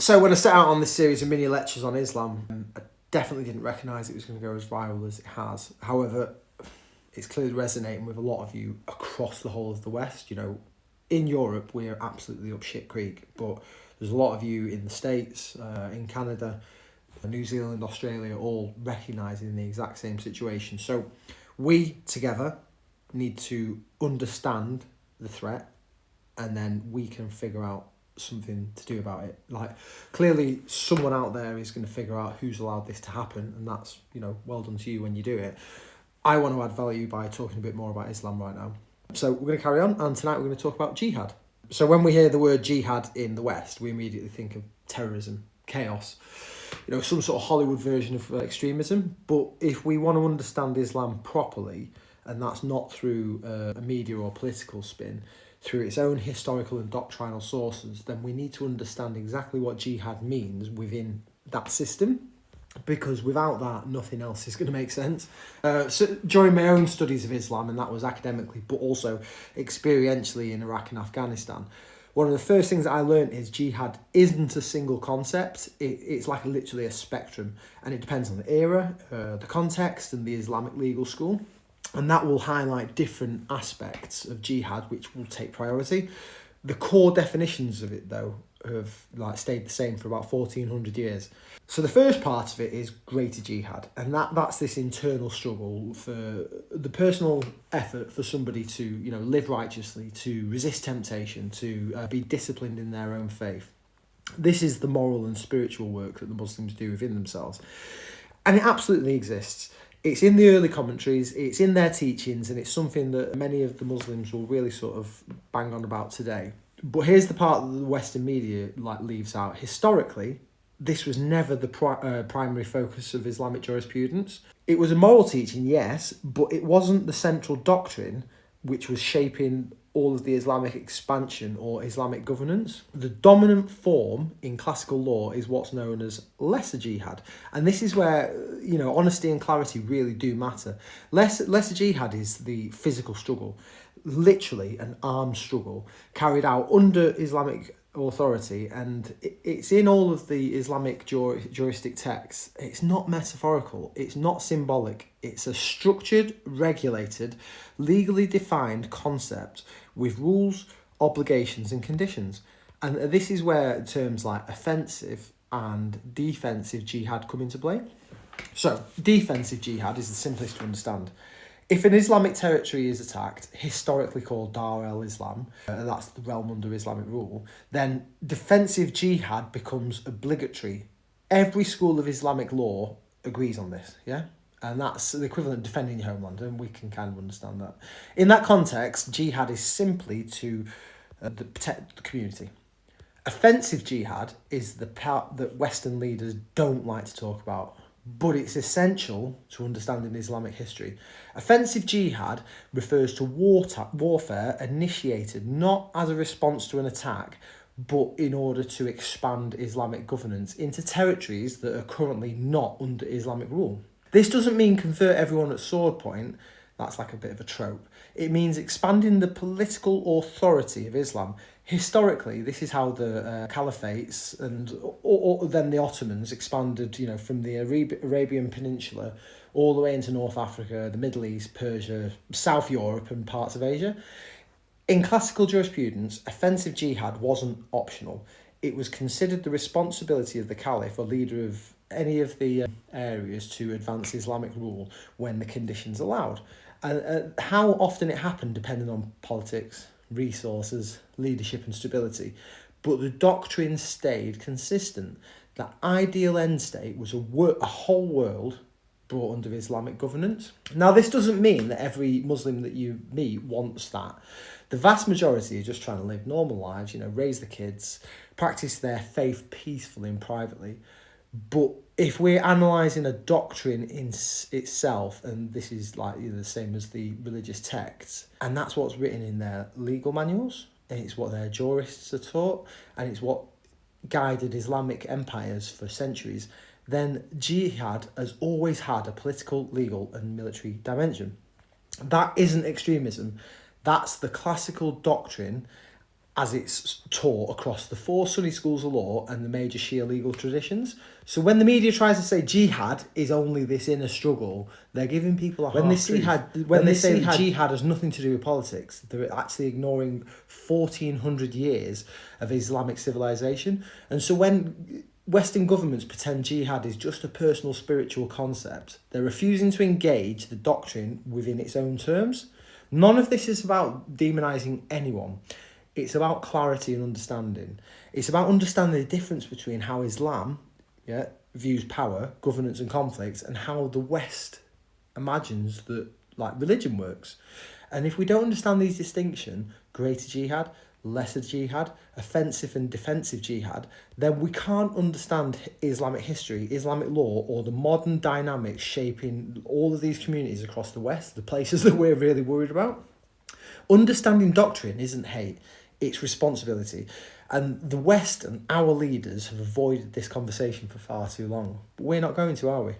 So when I set out on this series of mini lectures on Islam, I definitely didn't recognise it was going to go as viral as it has. However, it's clearly resonating with a lot of you across the whole of the West. You know, in Europe, we're absolutely up shit creek, but there's a lot of you in the States, in Canada, New Zealand, Australia, all recognising the exact same situation. So we together need to understand the threat, and then we can figure out something to do about it. Like, clearly someone out there is going to figure out who's allowed this to happen, and that's, you know, well done to you when you do it. I want to add value by talking a bit more about Islam right now. So we're going to carry on, and tonight we're going to talk about jihad. So when we hear the word jihad in the West, we immediately think of terrorism, chaos, you know, some sort of Hollywood version of extremism. But if we want to understand Islam properly, and that's not through a media or political spin, through its own historical and doctrinal sources, then we need to understand exactly what jihad means within that system, because without that, nothing else is going to make sense. So during my own studies of Islam, and that was academically, but also experientially in Iraq and Afghanistan, one of the first things that I learned is jihad isn't a single concept. It's like literally a spectrum, and it depends on the era, the context, and the Islamic legal school. And that will highlight different aspects of jihad which will take priority. The core definitions of it, though, have stayed the same for about 1400 years. So the first part of it is greater jihad, and that's this internal struggle for the personal effort for somebody to, you know, live righteously, to resist temptation, to be disciplined in their own faith. This is the moral and spiritual work that the Muslims do within themselves, and it absolutely exists. It's in the early commentaries, it's in their teachings, and it's something that many of the Muslims will really sort of bang on about today. But here's the part that the Western media leaves out. Historically, this was never the primary focus of Islamic jurisprudence. It was a moral teaching, yes, but it wasn't the central doctrine which was shaping all of the Islamic expansion or Islamic governance. The dominant form in classical law is what's known as lesser jihad. And this is where, you know, honesty and clarity really do matter. Lesser jihad is the physical struggle, literally an armed struggle carried out under Islamic authority, and it's in all of the Islamic juristic texts. It's not metaphorical, it's not symbolic, it's a structured, regulated, legally defined concept with rules, obligations and conditions. And this is where terms like offensive and defensive jihad come into play. So defensive jihad is the simplest to understand. If an Islamic territory is attacked, historically called Dar el-Islam, that's the realm under Islamic rule, then defensive jihad becomes obligatory. Every school of Islamic law agrees on this, yeah? And that's the equivalent of defending your homeland, and we can kind of understand that. In that context, jihad is simply to protect the community. Offensive jihad is the part that Western leaders don't like to talk about, but it's essential to understanding Islamic history. Offensive jihad refers to warfare initiated not as a response to an attack, but in order to expand Islamic governance into territories that are currently not under Islamic rule. This doesn't mean convert everyone at sword point. That's like a bit of a trope. It means expanding the political authority of Islam. Historically, this is how the caliphates and or then the Ottomans expanded, you know, from the Arabian Peninsula all the way into North Africa, the Middle East, Persia, South Europe and parts of Asia. In classical jurisprudence, offensive jihad wasn't optional. It was considered the responsibility of the caliph or leader of any of the areas to advance Islamic rule when the conditions allowed. And how often it happened depended on politics, resources, leadership and stability. But the doctrine stayed consistent. The ideal end state was a whole world brought under Islamic governance. Now, this doesn't mean that every Muslim that you meet wants that. The vast majority are just trying to live normal lives, you know, raise the kids, practice their faith peacefully and privately. But if we're analysing a doctrine in itself, and this is like, you know, the same as the religious texts, and that's what's written in their legal manuals, and it's what their jurists are taught, and it's what guided Islamic empires for centuries, then jihad has always had a political, legal and military dimension. That isn't extremism. That's the classical doctrine as it's taught across the 4 Sunni schools of law and the major Shia legal traditions. So when the media tries to say jihad is only this inner struggle, they're giving people a half truth. When they say jihad has nothing to do with politics, they're actually ignoring 1400 years of Islamic civilization. And so when Western governments pretend jihad is just a personal spiritual concept, they're refusing to engage the doctrine within its own terms. None of this is about demonising anyone. It's about clarity and understanding. It's about understanding the difference between how Islam views power, governance and conflicts, and how the West imagines that religion works. And if we don't understand these distinctions, greater jihad, lesser jihad, offensive and defensive jihad, then we can't understand Islamic history, Islamic law, or the modern dynamics shaping all of these communities across the West, the places that we're really worried about. Understanding doctrine isn't hate, it's responsibility. And the West and our leaders have avoided this conversation for far too long. But we're not going to, are we?